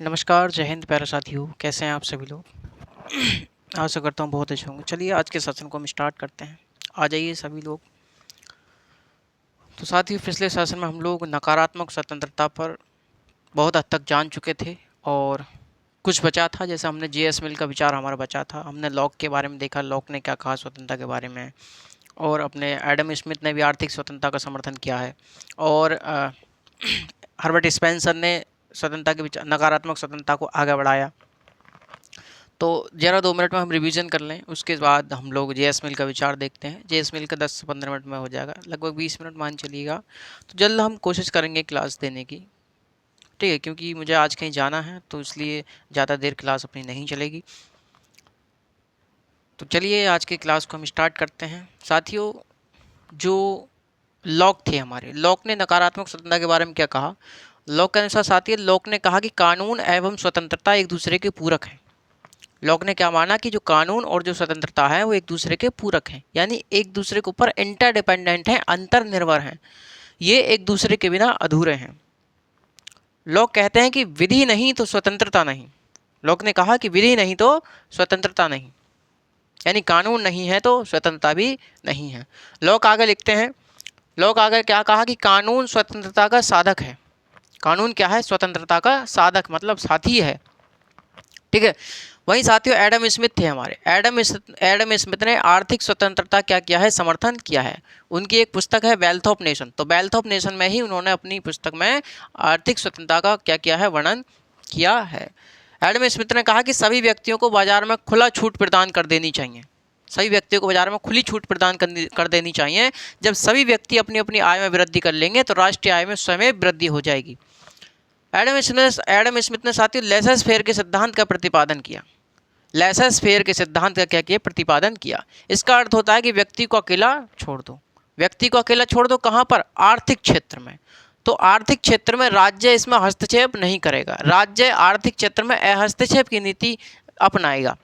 नमस्कार, जय हिंद प्यारे साथियों, कैसे हैं आप सभी लोग। आशा करता हूँ बहुत अच्छे होंगे। चलिए आज के सेशन को हम स्टार्ट करते हैं। आ जाइए सभी लोग। तो साथियों, पिछले सेशन में हम लोग नकारात्मक स्वतंत्रता पर बहुत हद तक जान चुके थे और कुछ बचा था, जैसे हमने जे.एस. मिल का विचार हमारा बचा था। हमने लॉक के बारे में देखा, लॉक ने क्या कहा स्वतंत्रता के बारे में, और अपने एडम स्मिथ ने भी आर्थिक स्वतंत्रता का समर्थन किया है, और हर्बर्ट स्पेंसर ने स्वतंत्रता के विचार, नकारात्मक स्वतंत्रता को आगे बढ़ाया। तो ज़रा 2 मिनट में हम रिवीजन कर लें, उसके बाद हम लोग जे.एस. मिल का विचार देखते हैं। जे.एस. मिल का 10 से 15 मिनट में हो जाएगा, लगभग 20 मिनट मान चलिएगा। तो जल्द हम कोशिश करेंगे क्लास देने की, ठीक है, क्योंकि मुझे आज कहीं जाना है, तो इसलिए ज़्यादा देर क्लास अपनी नहीं चलेगी। तो चलिए आज की क्लास को हम स्टार्ट करते हैं। साथियों, जो लॉक थे हमारे, लॉक ने नकारात्मक स्वतंत्रता के बारे में क्या कहा। लॉक के अनुसार साथियों, लॉक ने कहा कि कानून एवं स्वतंत्रता एक दूसरे के पूरक हैं। लॉक ने क्या माना कि जो कानून और जो स्वतंत्रता है वो एक दूसरे के पूरक हैं, यानी एक दूसरे के ऊपर इंटरडिपेंडेंट हैं, अंतर्निर्भर हैं, ये एक दूसरे के बिना अधूरे हैं। लॉक कहते हैं कि विधि नहीं तो स्वतंत्रता नहीं। लॉक ने कहा कि विधि नहीं तो स्वतंत्रता नहीं, यानी कानून नहीं है तो स्वतंत्रता भी नहीं है। लॉक आगे लिखते हैं, लॉक आगे क्या कहा कि कानून स्वतंत्रता का साधक है। कानून क्या है? स्वतंत्रता का साधक, मतलब साथी है, ठीक है। वहीं साथियों एडम स्मिथ थे हमारे। एडम स्मिथ ने आर्थिक स्वतंत्रता क्या किया है? समर्थन किया है। उनकी एक पुस्तक है वेल्थ ऑफ नेशन, तो वेल्थ ऑफ नेशन में ही उन्होंने अपनी पुस्तक में आर्थिक स्वतंत्रता का क्या किया है? वर्णन किया है। एडम स्मिथ ने कहा कि सभी व्यक्तियों को बाजार में खुला छूट प्रदान कर देनी चाहिए। सभी व्यक्तियों को बाजार में खुली छूट प्रदान कर देनी चाहिए। जब सभी व्यक्ति अपनी अपनी आय में वृद्धि कर लेंगे तो राष्ट्रीय आय में स्वयं वृद्धि हो जाएगी। एडम स्मिथ ने साथियों लेसस फेयर के सिद्धांत का प्रतिपादन किया। लेसस फेयर के सिद्धांत का क्या किया? प्रतिपादन किया। इसका अर्थ होता है कि व्यक्ति को अकेला छोड़ दो। व्यक्ति को अकेला छोड़ दो कहाँ पर? आर्थिक क्षेत्र में। तो आर्थिक क्षेत्र में राज्य इसमें हस्तक्षेप नहीं करेगा, राज्य आर्थिक क्षेत्र में हस्तक्षेप की नीति अपनाएगा,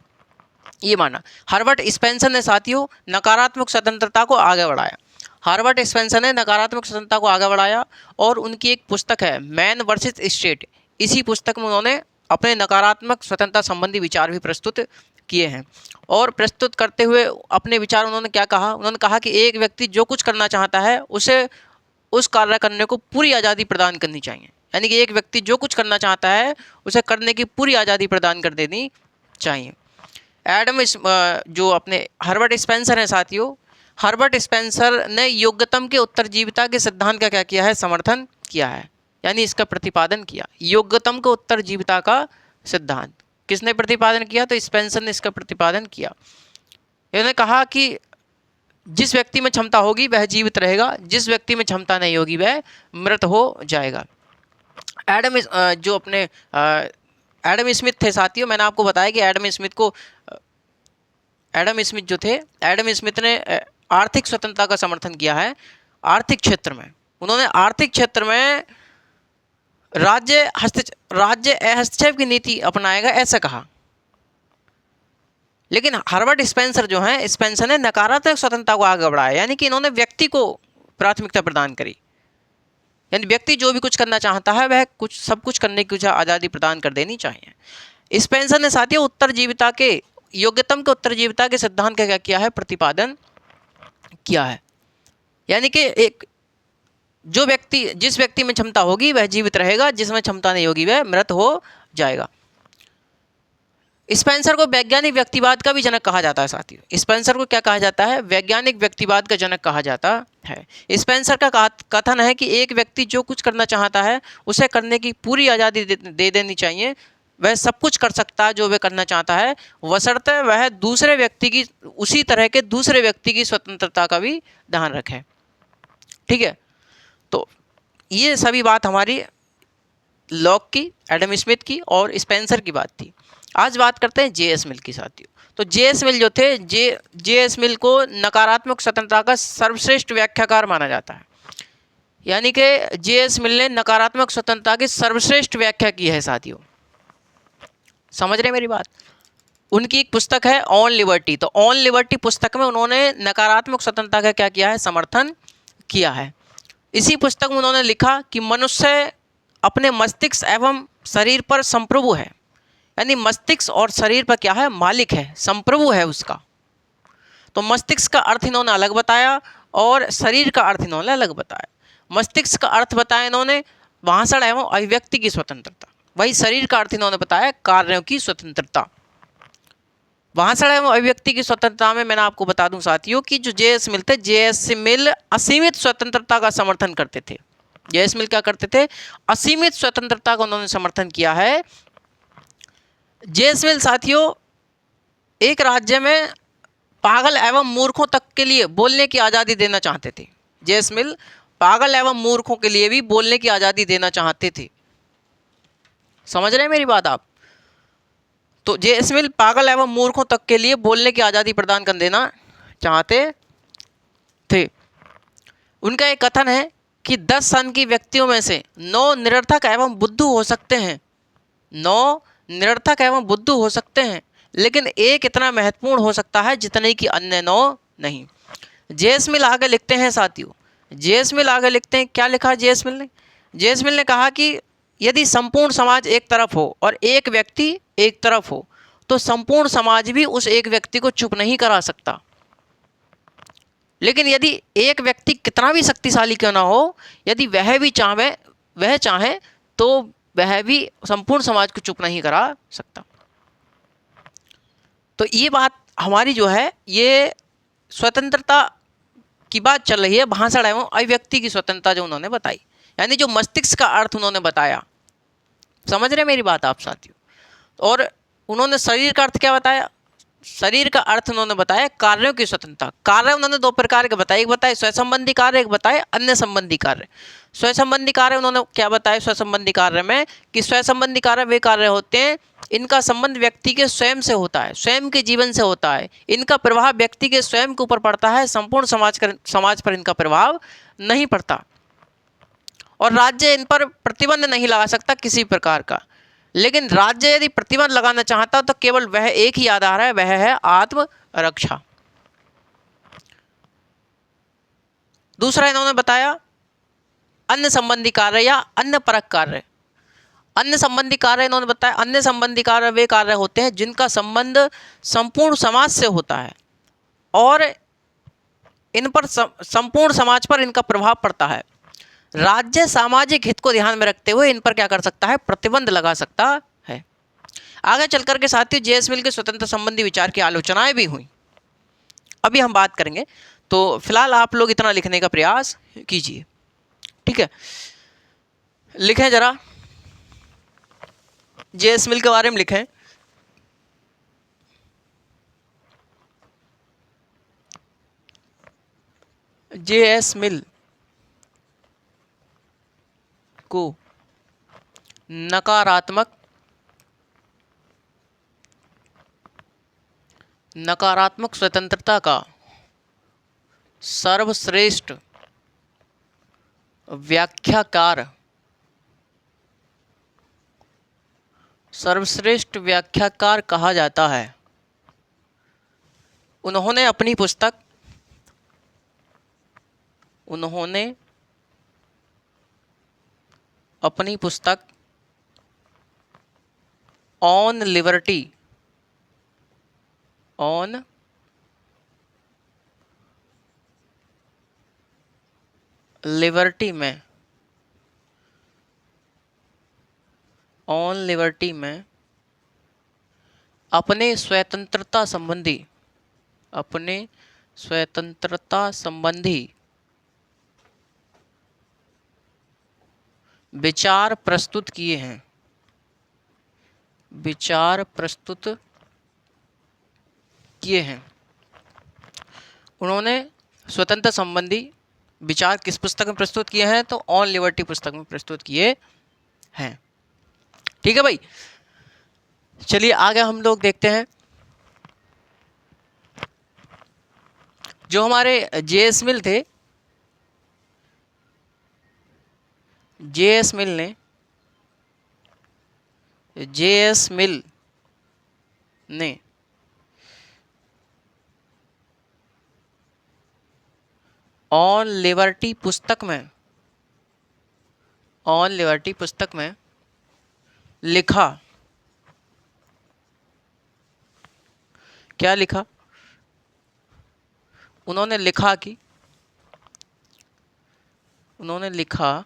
ये माना। हर्बर्ट स्पेंसर ने साथियों नकारात्मक स्वतंत्रता को आगे बढ़ाया। हर्बर्ट स्पेंसर ने नकारात्मक स्वतंत्रता को आगे बढ़ाया और उनकी एक पुस्तक है मैन वर्सेस स्टेट। इसी पुस्तक में उन्होंने अपने नकारात्मक स्वतंत्रता संबंधी विचार भी प्रस्तुत किए हैं। और प्रस्तुत करते हुए अपने विचार उन्होंने क्या कहा? उन्होंने कहा कि एक व्यक्ति जो कुछ करना चाहता है उसे उस कार्य करने को पूरी आज़ादी प्रदान करनी चाहिए। यानी कि एक व्यक्ति जो कुछ करना चाहता है उसे करने की पूरी आज़ादी प्रदान कर देनी चाहिए। जो अपने हर्बर्ट स्पेंसर हैं साथियों, हर्बर्ट स्पेंसर ने योग्यतम के उत्तरजीविता के सिद्धांत का क्या किया है? समर्थन किया है, यानी इसका प्रतिपादन किया। योग्यतम को उत्तरजीविता का सिद्धांत किसने प्रतिपादन किया? तो स्पेंसर ने इसका प्रतिपादन किया। इन्होंने कहा कि जिस व्यक्ति में क्षमता होगी वह जीवित रहेगा, जिस व्यक्ति में क्षमता नहीं होगी वह मृत हो जाएगा। एडम स्मिथ थे साथियों, मैंने आपको बताया कि एडम स्मिथ ने आर्थिक स्वतंत्रता का समर्थन किया है। आर्थिक क्षेत्र में उन्होंने आर्थिक क्षेत्र में राज्य हस्तक्षेप की नीति अपनाएगा, ऐसा कहा। लेकिन हर्बर्ट स्पेंसर जो हैं, स्पेंसर ने नकारात्मक स्वतंत्रता को आगे बढ़ाया, यानी कि इन्होंने व्यक्ति को प्राथमिकता प्रदान करी। यानी व्यक्ति जो भी कुछ करना चाहता है वह सब कुछ करने की आज़ादी प्रदान कर देनी चाहिए। स्पेंसर ने साथियों उत्तरजीविता के योग्यतम के उत्तरजीविता के सिद्धांत का क्या किया है? प्रतिपादन किया है। यानी कि जिस व्यक्ति में क्षमता होगी वह जीवित रहेगा, जिसमें क्षमता नहीं होगी वह मृत हो जाएगा। स्पेंसर को वैज्ञानिक व्यक्तिवाद का भी जनक कहा जाता है साथियों। स्पेंसर को क्या कहा जाता है? वैज्ञानिक व्यक्तिवाद का जनक कहा जाता है। स्पेंसर का कथन है कि एक व्यक्ति जो कुछ करना चाहता है उसे करने की पूरी आज़ादी दे देनी चाहिए। वह सब कुछ कर सकता है जो वह करना चाहता है, बशर्ते वह दूसरे व्यक्ति की उसी तरह के दूसरे व्यक्ति की स्वतंत्रता का भी ध्यान रखे, ठीक है। तो ये सभी बात हमारी लॉक की, एडम स्मिथ की और स्पेंसर की बात थी। आज बात करते हैं जे.एस. मिल की साथियों। तो जे.एस. मिल जो थे, जे.एस. मिल को नकारात्मक स्वतंत्रता का सर्वश्रेष्ठ व्याख्याकार माना जाता है। यानी कि जे.एस. मिल ने नकारात्मक स्वतंत्रता की सर्वश्रेष्ठ व्याख्या की है साथियों, समझ रहे मेरी बात। उनकी एक पुस्तक है ऑन लिबर्टी, तो ऑन लिबर्टी पुस्तक में उन्होंने नकारात्मक स्वतंत्रता का क्या किया है? समर्थन किया है। इसी पुस्तक में उन्होंने लिखा कि मनुष्य अपने मस्तिष्क एवं शरीर पर संप्रभु है, यानी मस्तिष्क और शरीर पर क्या है, मालिक है, संप्रभु है उसका। तो मस्तिष्क का अर्थ इन्होंने अलग बताया और शरीर का अर्थ इन्होंने अलग बताया। मस्तिष्क का अर्थ बताया इन्होंने भाषण एवं अभिव्यक्ति की स्वतंत्रता, वही शरीर का अर्थ इन्होंने बताया कार्यों की स्वतंत्रता। भाषण एवं अभिव्यक्ति की स्वतंत्रता में मैंने आपको बता दूं साथियों कि जो जे.एस. मिल थे, जे.एस. मिल असीमित स्वतंत्रता का समर्थन करते थे। जे.एस. मिल क्या करते थे, असीमित स्वतंत्रता का उन्होंने समर्थन किया है। जे.एस. मिल साथियों एक राज्य में पागल एवं मूर्खों तक के लिए बोलने की आज़ादी देना चाहते थे। जे.एस. मिल पागल एवं मूर्खों के लिए भी बोलने की आज़ादी देना चाहते थे। समझ रहे हैं मेरी बात आप? तो जे.एस. मिल पागल एवं मूर्खों तक के लिए बोलने की आज़ादी प्रदान कर देना चाहते थे। उनका एक कथन है कि 10 सन की व्यक्तियों में से 9 निरर्थक एवं बुद्धू हो सकते हैं, 9 निरर्थक एवं बुद्धू हो सकते हैं, लेकिन एक इतना महत्वपूर्ण हो सकता है जितने कि अन्य 9 नहीं। जे.एस. मिल आगे लिखते हैं साथियों, जे.एस. मिल आगे लिखते हैं, क्या लिखा जे.एस. मिल ने? जे.एस. मिल ने कहा कि यदि संपूर्ण समाज एक तरफ हो और एक व्यक्ति एक तरफ हो तो संपूर्ण समाज भी उस एक व्यक्ति को चुप नहीं करा सकता। लेकिन यदि एक व्यक्ति कितना भी शक्तिशाली क्यों ना हो, यदि वह चाहे तो वह भी संपूर्ण समाज को चुप नहीं करा सकता। तो ये बात हमारी जो है, ये स्वतंत्रता की बात चल रही है, भाषण एवं अभिव्यक्ति की स्वतंत्रता जो उन्होंने बताई, यानी जो मस्तिष्क का अर्थ उन्होंने बताया। समझ रहे मेरी बात आप साथियों? और उन्होंने शरीर का अर्थ क्या बताया? शरीर का अर्थ उन्होंने बताया कार्यों की स्वतंत्रता। कार्य उन्होंने 2 प्रकार के बताए, एक बताए स्वसंबंधी कार्य, एक बताए अन्य संबंधी कार्य। स्वसंबंधी कार्य उन्होंने क्या बताया स्वसंबंधी कार्य में, कि स्वसंबंधी कार्य वे कार्य होते हैं इनका संबंध व्यक्ति के स्वयं से होता है, स्वयं के जीवन से होता है, इनका प्रभाव व्यक्ति के स्वयं के ऊपर पड़ता है, संपूर्ण समाज पर इनका प्रभाव नहीं पड़ता, और राज्य इन पर प्रतिबंध नहीं लगा सकता किसी प्रकार का। लेकिन राज्य यदि प्रतिबंध लगाना चाहता तो केवल वह एक ही आधार है, वह है आत्मरक्षा। दूसरा इन्होंने बताया अन्य संबंधी कार्य या अन्य परक कार्य। अन्य संबंधी कार्य इन्होंने बताया, अन्य संबंधी कार्य वे कार्य होते हैं जिनका संबंध संपूर्ण समाज से होता है और इन पर संपूर्ण समाज पर इनका प्रभाव पड़ता है। राज्य सामाजिक हित को ध्यान में रखते हुए इन पर क्या कर सकता है, प्रतिबंध लगा सकता है। आगे चल करके साथियों जे.एस. मिल के स्वतंत्र संबंधी विचार की आलोचनाएं भी हुई, अभी हम बात करेंगे। तो फिलहाल आप लोग इतना लिखने का प्रयास कीजिए, ठीक है? लिखें जरा, जे.एस. मिल के बारे में लिखें। जे.एस. मिल को नकारात्मक स्वतंत्रता का सर्वश्रेष्ठ व्याख्याकार कहा जाता है। उन्होंने अपनी पुस्तक ऑन लिबर्टी में अपने स्वतंत्रता संबंधी विचार प्रस्तुत किए हैं। उन्होंने स्वतंत्रता संबंधी विचार किस पुस्तक में प्रस्तुत किए हैं? तो ऑन लिबर्टी पुस्तक में प्रस्तुत किए हैं। ठीक है भाई, चलिए आगे हम लोग देखते हैं। जो हमारे जे.एस. मिल थे, जे.एस. मिल ने ऑन लिबर्टी पुस्तक में लिखा, क्या लिखा? उन्होंने लिखा कि, उन्होंने लिखा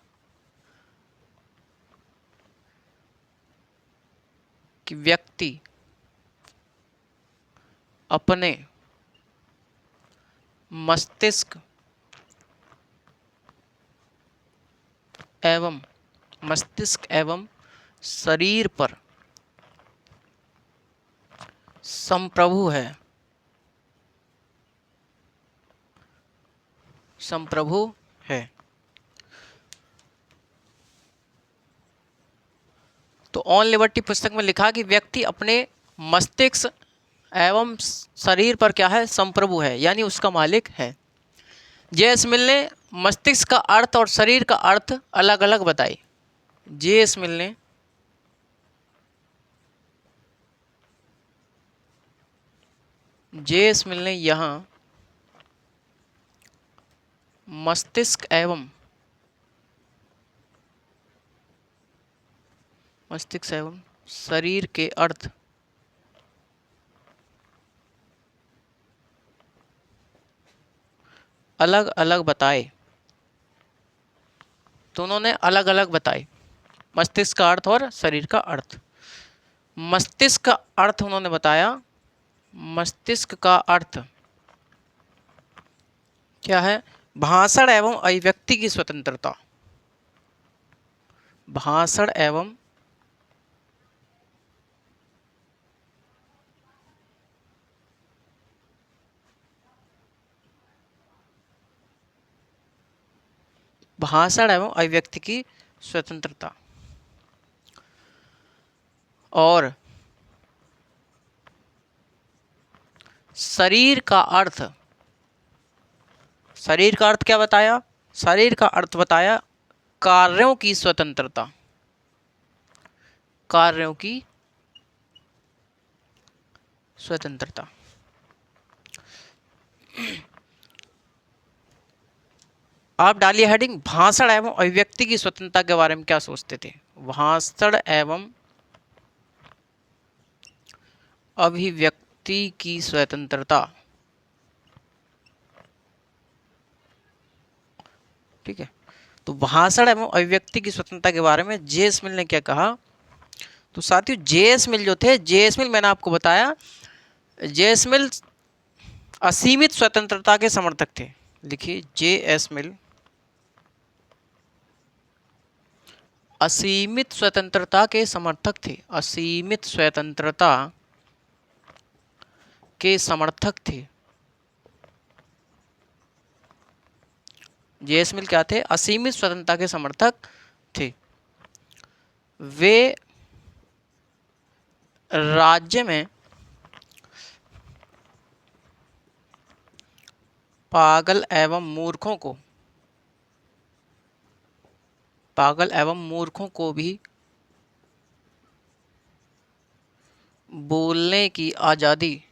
कि व्यक्ति अपने मस्तिष्क एवं शरीर पर संप्रभु है, संप्रभु है। तो ऑन लिबर्टी पुस्तक में लिखा कि व्यक्ति अपने मस्तिष्क एवं शरीर पर क्या है? संप्रभु है, यानी उसका मालिक है। जे.एस. मिल ने मस्तिष्क का अर्थ और शरीर का अर्थ अलग अलग बताई। जे.एस. मिल ने यहाँ मस्तिष्क एवं शरीर के अर्थ अलग अलग बताए। तो उन्होंने अलग अलग बताए मस्तिष्क का अर्थ और शरीर का अर्थ। मस्तिष्क का अर्थ उन्होंने बताया, मस्तिष्क का अर्थ क्या है? भाषण एवं अभिव्यक्ति की स्वतंत्रता, भाषण एवं अभिव्यक्ति की स्वतंत्रता। और शरीर का अर्थ, शरीर का अर्थ क्या बताया? शरीर का अर्थ बताया कार्यों की स्वतंत्रता, कार्यों की स्वतंत्रता। आप डालिए हेडिंग, भाषण एवं अभिव्यक्ति की स्वतंत्रता के बारे में क्या सोचते थे? भाषण एवं अभिव्यक्ति की स्वतंत्रता। ठीक है, तो भाषण एवं अभिव्यक्ति की स्वतंत्रता के बारे में जे.एस. मिल ने क्या कहा? तो साथियों, जे.एस. मिल जो थे, जे.एस. मिल मैंने आपको बताया, जे.एस. मिल असीमित स्वतंत्रता के समर्थक थे। लिखिए, जे.एस. मिल असीमित स्वतंत्रता के समर्थक थे, असीमित स्वतंत्रता के समर्थक थे। जे.एस. मिल क्या थे? असीमित स्वतंत्रता के समर्थक थे। वे राज्य में पागल एवं मूर्खों को भी बोलने की आजादी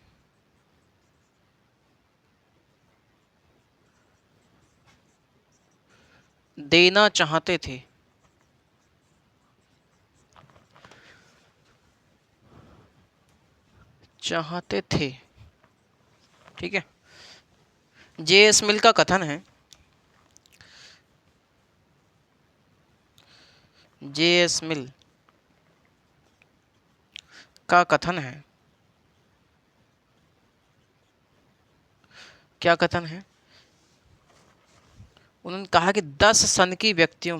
देना चाहते थे। ठीक है, जे.एस. मिल का कथन है, जे.एस. मिल का कथन है, क्या कथन है? उन्होंने कहा कि 10 सनकी व्यक्तियों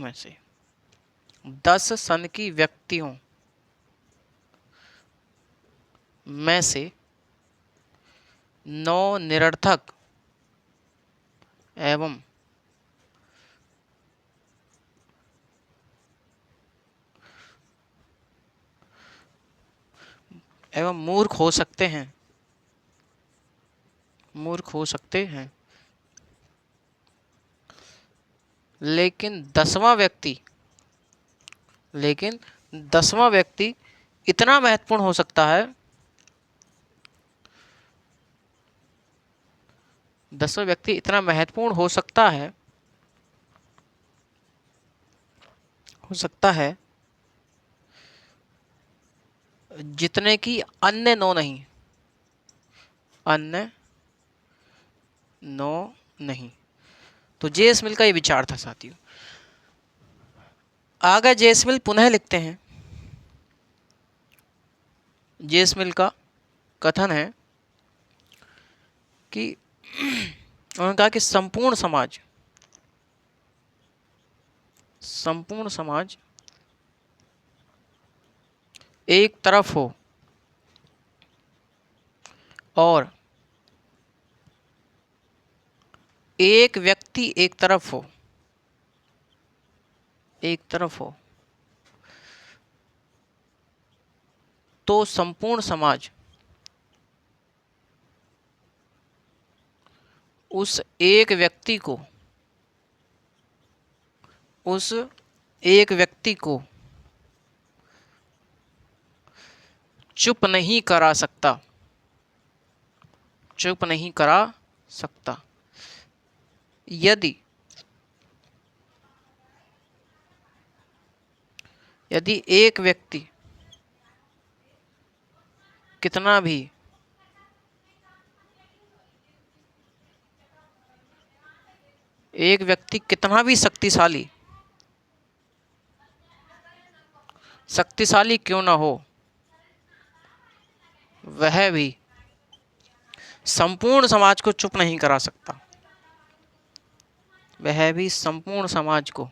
में से 9 निरर्थक एवं मूर्ख हो सकते हैं, लेकिन 10वां व्यक्ति इतना महत्वपूर्ण हो सकता है, 10वां व्यक्ति इतना महत्वपूर्ण हो सकता है जितने की अन्य नौ नहीं, अन्य नौ नहीं। तो जेएस मिल का ये विचार था साथियों। आगे जेएस मिल पुनः लिखते हैं। जेएस मिल का कथन है कि उन्होंने कहा कि संपूर्ण समाज एक तरफ हो और एक व्यक्ति एक तरफ हो, एक तरफ हो, तो संपूर्ण समाज उस एक व्यक्ति को, उस एक व्यक्ति को चुप नहीं करा सकता, चुप नहीं करा सकता। यदि यदि एक व्यक्ति कितना भी एक व्यक्ति कितना भी शक्तिशाली क्यों ना हो, वह भी संपूर्ण समाज को चुप नहीं करा सकता, वह भी संपूर्ण समाज को,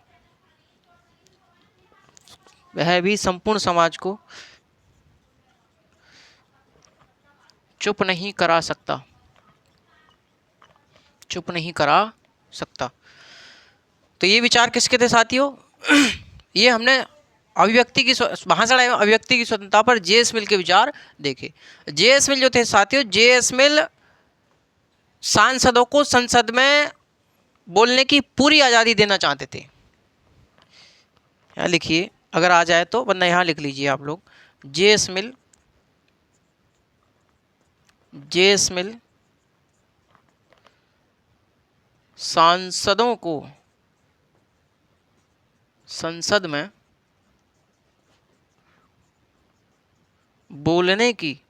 वह भी संपूर्ण समाज को चुप नहीं करा सकता, चुप नहीं करा सकता। तो ये विचार किसके थे साथियों? ये हमने अभिव्यक्ति की भाषण एवं अभिव्यक्ति की स्वतंत्रता पर जेएस मिल के विचार देखे। जेएस मिल जो थे साथियों, जेएस मिल सांसदों को संसद में बोलने की पूरी आज़ादी देना चाहते थे। यहाँ लिखिए, अगर आ जाए तो, वरना यहाँ लिख लीजिए आप लोग। जेएस मिल, जेएस मिल सांसदों को संसद में बोलने की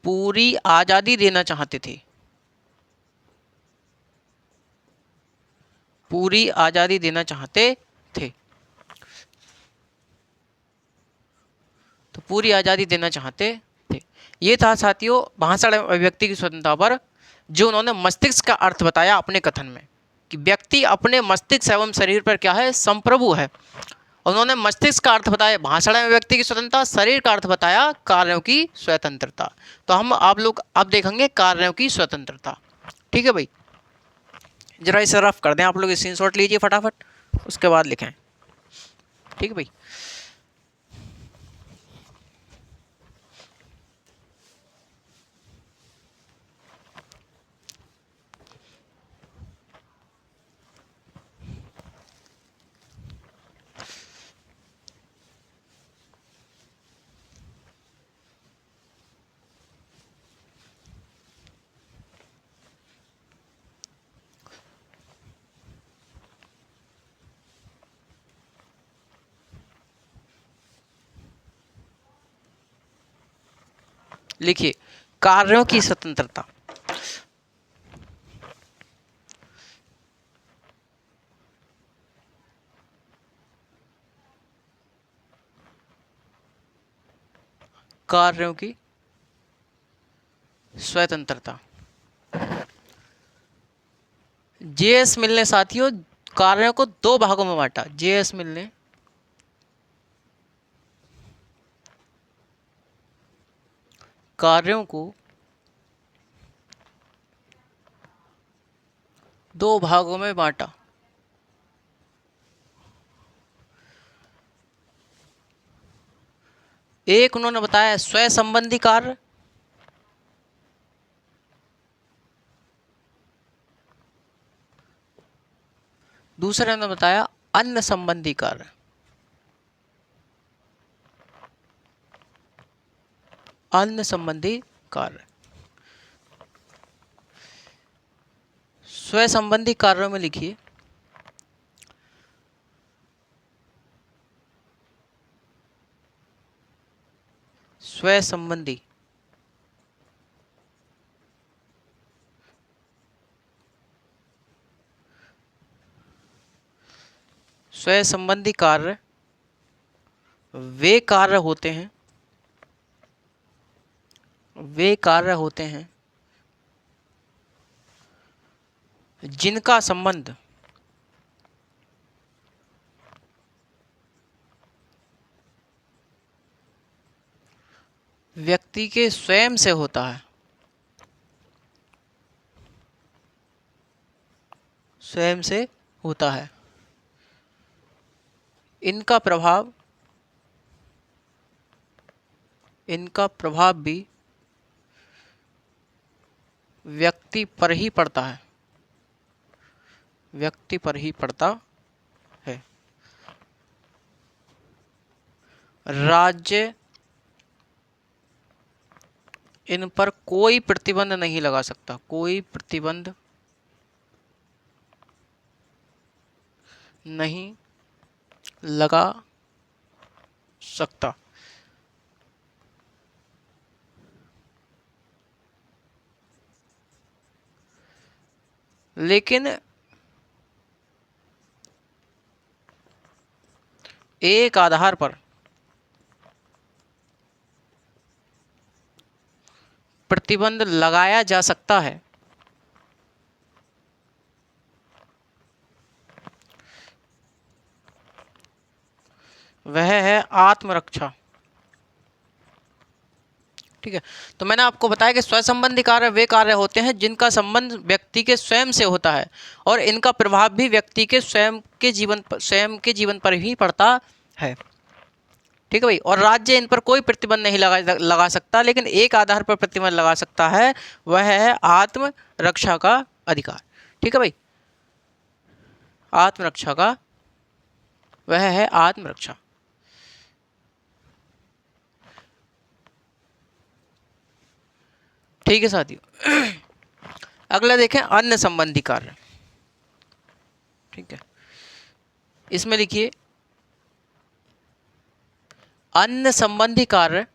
पूरी आज़ादी देना चाहते थे, पूरी आज़ादी देना चाहते थे। तो पूरी आज़ादी देना चाहते थे। ये था साथियों भाषण एवं अभिव्यक्ति की स्वतंत्रता पर जो उन्होंने मस्तिष्क का अर्थ बताया अपने कथन में, कि व्यक्ति अपने मस्तिष्क एवं शरीर पर क्या है, संप्रभु है। उन्होंने मस्तिष्क का अर्थ बताया भाषण एवं व्यक्ति की स्वतंत्रता, शरीर का अर्थ बताया कार्यों की स्वतंत्रता। तो हम आप लोग अब देखेंगे कार्यों की स्वतंत्रता। ठीक है भाई, जरा इसे रफ कर दें आप लोग, स्क्रीनशॉट लीजिए फटाफट, उसके बाद लिखें। ठीक है भाई। लिखिए, कार्यों की स्वतंत्रता। कार्यों की स्वतंत्रता। जेएस मिल ने साथियों कार्यों को दो भागों में बांटा। जेएस मिल ने कार्यों को दो भागों में बांटा। एक उन्होंने बताया स्वयं संबंधी कार्य, दूसरे ने बताया अन्य संबंधी कार्य। अन्य संबंधी कार्य, स्वयं संबंधी कार्यों में लिखिए स्वयं संबंधी स्वयं संबंधी कार्य वे कार्य होते हैं, वे कार्य होते हैं जिनका संबंध व्यक्ति के स्वयं से होता है, स्वयं से होता है। इनका प्रभाव, इनका प्रभाव भी व्यक्ति पर ही पड़ता है, व्यक्ति पर ही पड़ता है। राज्य इन पर कोई प्रतिबंध नहीं लगा सकता, कोई प्रतिबंध नहीं लगा सकता। लेकिन एक आधार पर प्रतिबंध लगाया जा सकता है, वह है आत्मरक्षा। ठीक है, तो मैंने आपको बताया कि स्वयं संबंधी कार्य वे कार्य होते हैं जिनका संबंध व्यक्ति के स्वयं से होता है और इनका प्रभाव भी व्यक्ति के स्वयं के जीवन पर ही पड़ता है। ठीक है भाई, और राज्य इन पर कोई प्रतिबंध नहीं लगा सकता, लेकिन एक आधार पर प्रतिबंध लगा सकता है, वह है आत्मरक्षा का अधिकार। ठीक है भाई, आत्मरक्षा का, वह है आत्मरक्षा। ठीक है साथियों, अगला देखें अन्य संबंधी कार्य। ठीक है, इसमें लिखिए अन्य संबंधी कार्य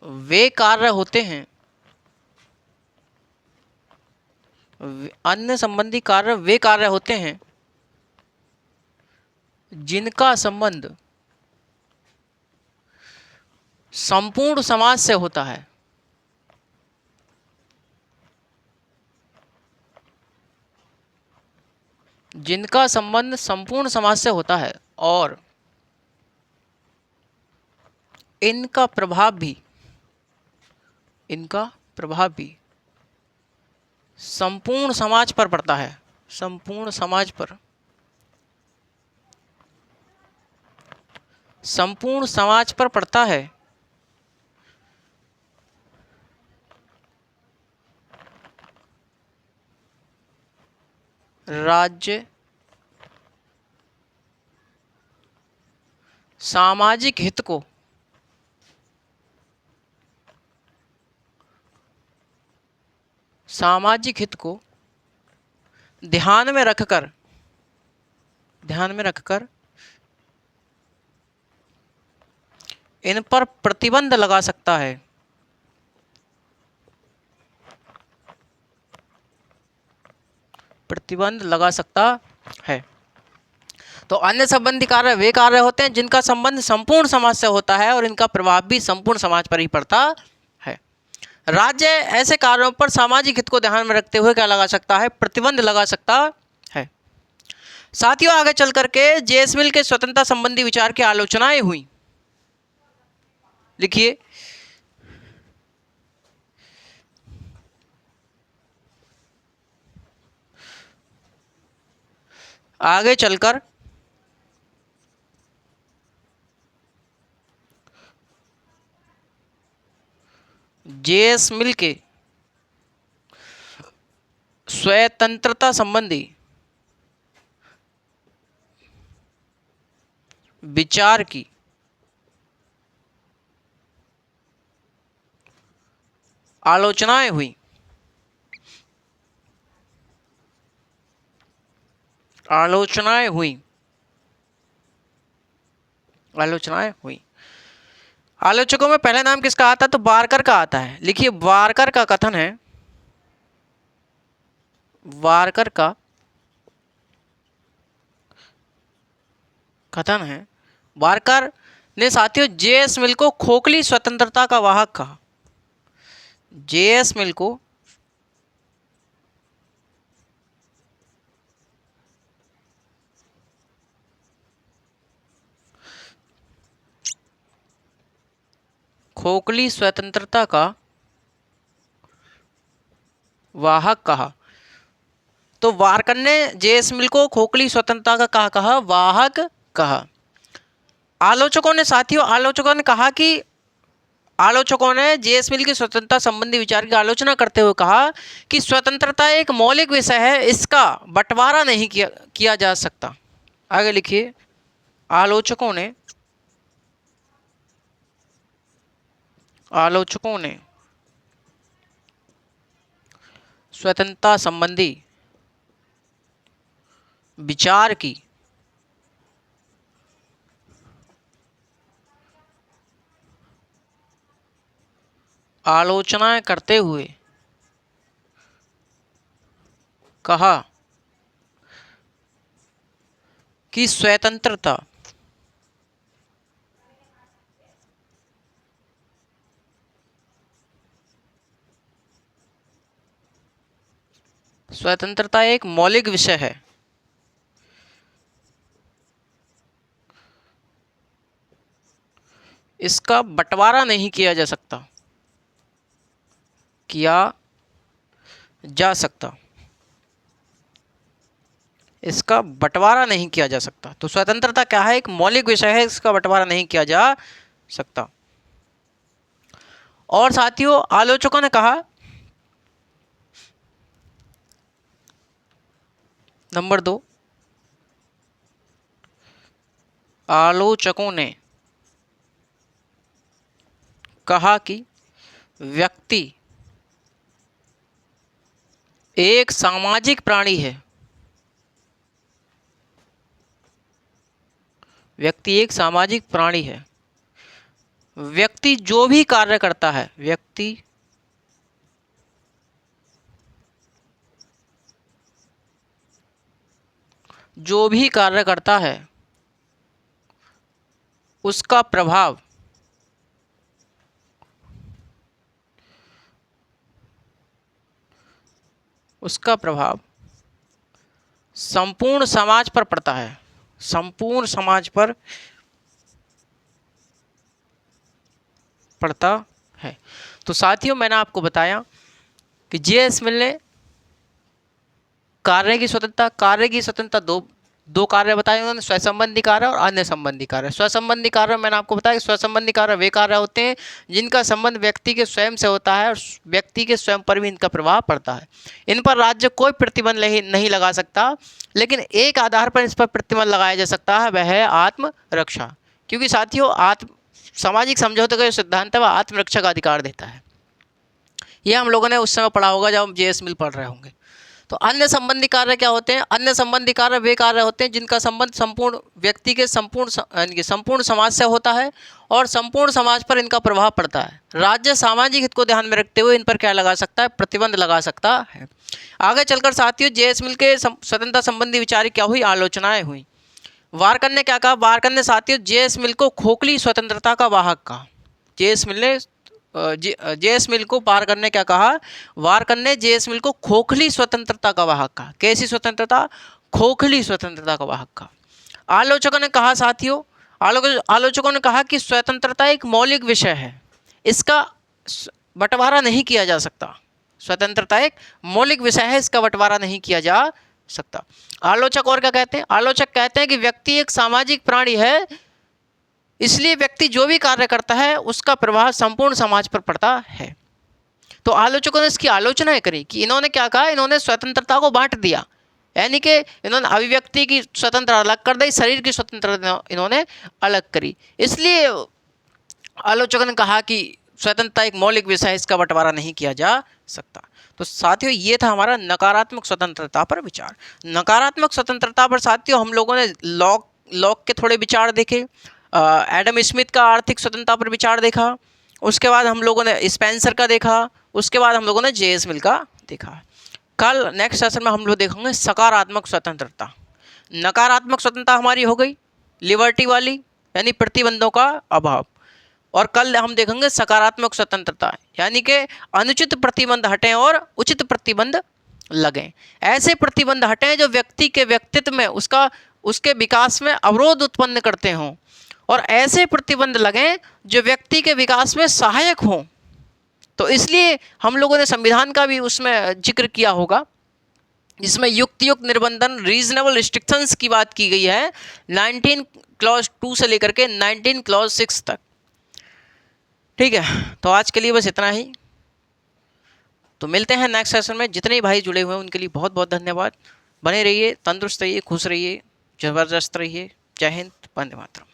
वे कार्य होते हैं, अन्य संबंधी कार्य वे कार्य होते हैं जिनका संबंध संपूर्ण समाज से होता है, जिनका संबंध संपूर्ण समाज से होता है और इनका प्रभाव भी, इनका प्रभाव भी संपूर्ण समाज पर पड़ता है, संपूर्ण समाज पर, संपूर्ण समाज पर पड़ता है। राज्य सामाजिक हित को ध्यान में रखकर, इन पर प्रतिबंध लगा सकता है, प्रतिबंध लगा सकता है। तो अन्य संबंधी कार्य वे कार्य होते हैं जिनका संबंध संपूर्ण समाज से होता है और इनका प्रभाव भी संपूर्ण समाज पर ही पड़ता है। राज्य ऐसे कार्यों पर सामाजिक हित को ध्यान में रखते हुए क्या लगा सकता है, प्रतिबंध लगा सकता है। साथियों, आगे चल करके जेएस मिल के स्वतंत्रता संबंधी विचार की आलोचनाएं हुई। लिखिए आगे चलकर जेएस मिल के स्वतंत्रता संबंधी विचार की आलोचनाएं हुई, आलोचनाएं हुई। आलोचनाएं हुई। आलोचकों में पहला नाम किसका आता है? तो बारकर का आता है। लिखिए, बारकर का कथन है, बारकर का कथन है, बारकर ने साथियों जेएस मिल को खोखली स्वतंत्रता का वाहक कहा। जेएस मिल को खोखली स्वतंत्रता का वाहक कहा। तो बारकर ने जेएस मिल को खोखली स्वतंत्रता का कहा वाहक कहा। आलोचकों ने साथियों, आलोचकों ने कहा कि आलोचकों ने जेएस मिल की स्वतंत्रता संबंधी विचार की आलोचना करते हुए कहा कि स्वतंत्रता एक मौलिक विषय है, इसका बंटवारा नहीं किया जा सकता। आगे लिखिए, आलोचकों ने स्वतंत्रता संबंधी विचार की आलोचना करते हुए कहा कि स्वतंत्रता एक मौलिक विषय है, इसका बंटवारा नहीं किया जा सकता, इसका बंटवारा नहीं किया जा सकता। तो स्वतंत्रता क्या है? एक मौलिक विषय है, इसका बंटवारा नहीं किया जा सकता। और साथियों, आलोचकों ने कहा, नंबर 2, आलोचकों ने कहा कि व्यक्ति एक सामाजिक प्राणी है। व्यक्ति एक सामाजिक प्राणी है। व्यक्ति जो भी कार्य करता है, व्यक्ति जो भी कार्य करता है उसका प्रभाव संपूर्ण समाज पर पड़ता है, संपूर्ण समाज पर पड़ता है। तो साथियों, मैंने आपको बताया कि जेएस मिल ने कार्य की स्वतंत्रता दो कार्य बताए उन्होंने, स्वसंबंधी कार्य और अन्य संबंधी कार्य। स्वसंबंधी कार्य मैंने आपको बताया कि स्वसंबंधी कार्य वे कार्य होते हैं जिनका संबंध व्यक्ति के स्वयं से होता है और व्यक्ति के स्वयं पर भी इनका प्रभाव पड़ता है। इन पर राज्य कोई प्रतिबंध नहीं लगा सकता, लेकिन एक आधार पर इस पर प्रतिबंध लगाया जा सकता है, वह है आत्मरक्षा। क्योंकि साथियों, सामाजिक समझौते का जो सिद्धांत है वह आत्मरक्षा का अधिकार देता है। यह हम लोगों ने उस समय पढ़ा होगा जब हम जेएस मिल पढ़ रहे होंगे। तो अन्य संबंधी कार्य क्या होते हैं? अन्य संबंधी कार्य वे कार्य होते हैं जिनका संबंध संपूर्ण व्यक्ति के संपूर्ण समाज से होता है और संपूर्ण समाज पर इनका प्रभाव पड़ता है। राज्य सामाजिक हित को ध्यान में रखते हुए इन पर क्या लगा सकता है? प्रतिबंध लगा सकता है। आगे चलकर साथियों, जेएस मिल के स्वतंत्रता संबंधी विचार क्या हुई? आलोचनाएं हुई। बारकर ने क्या कहा? बारकर ने साथियों जेएस मिल को खोखली स्वतंत्रता का वाहक कहा। जेएस मिल ने जेएस मिल को बारकर ने क्या कहा? बारकर ने जेएस मिल को खोखली स्वतंत्रता का वाहक कहा। कैसी स्वतंत्रता? खोखली स्वतंत्रता का वाहक कहा। आलोचकों ने कहा साथियों, आलोचकों ने कहा कि स्वतंत्रता एक मौलिक विषय है, इसका बंटवारा नहीं किया जा सकता। स्वतंत्रता एक मौलिक विषय है, इसका बंटवारा नहीं किया जा सकता। आलोचक और क्या कहते हैं? आलोचक कहते हैं कि व्यक्ति एक सामाजिक प्राणी है, इसलिए व्यक्ति जो भी कार्य करता है उसका प्रभाव संपूर्ण समाज पर पड़ता है। तो आलोचकों ने इसकी आलोचना करी कि इन्होंने क्या कहा? इन्होंने स्वतंत्रता को बांट दिया, यानी कि इन्होंने अभिव्यक्ति की स्वतंत्रता अलग कर दी, शरीर की स्वतंत्रता इन्होंने अलग करी। इसलिए आलोचकों ने कहा कि स्वतंत्रता एक मौलिक विषय है, इसका बंटवारा नहीं किया जा सकता। तो साथियों, ये था हमारा नकारात्मक स्वतंत्रता पर विचार। नकारात्मक स्वतंत्रता पर साथियों हम लोगों ने लॉक के थोड़े विचार देखे। एडम स्मिथ का आर्थिक स्वतंत्रता पर विचार देखा, उसके बाद हम लोगों ने स्पेंसर का देखा, उसके बाद हम लोगों ने जे.एस. मिल का देखा। कल नेक्स्ट सेशन में हम लोग देखेंगे सकारात्मक स्वतंत्रता। नकारात्मक स्वतंत्रता हमारी हो गई लिबर्टी वाली, यानी प्रतिबंधों का अभाव, और कल हम देखेंगे सकारात्मक स्वतंत्रता, यानी कि अनुचित प्रतिबंध हटें और उचित प्रतिबंध लगें। ऐसे प्रतिबंध हटें जो व्यक्ति के व्यक्तित्व में उसके विकास में अवरोध उत्पन्न करते हों, और ऐसे प्रतिबंध लगें जो व्यक्ति के विकास में सहायक हों। तो इसलिए हम लोगों ने संविधान का भी उसमें जिक्र किया होगा, जिसमें युक्त निर्बंधन रीजनेबल रिस्ट्रिक्शंस की बात की गई है 19 क्लॉज 2 से लेकर के 19 क्लॉज 6 तक। ठीक है, तो आज के लिए बस इतना ही। तो मिलते हैं नेक्स्ट सेशन में। जितने भाई जुड़े हुए हैं उनके लिए बहुत बहुत धन्यवाद। बने रहिए, तंदुरुस्त रहिए, खुश रहिए, जबरदस्त रहिए। जय हिंद, वंदे मातरम।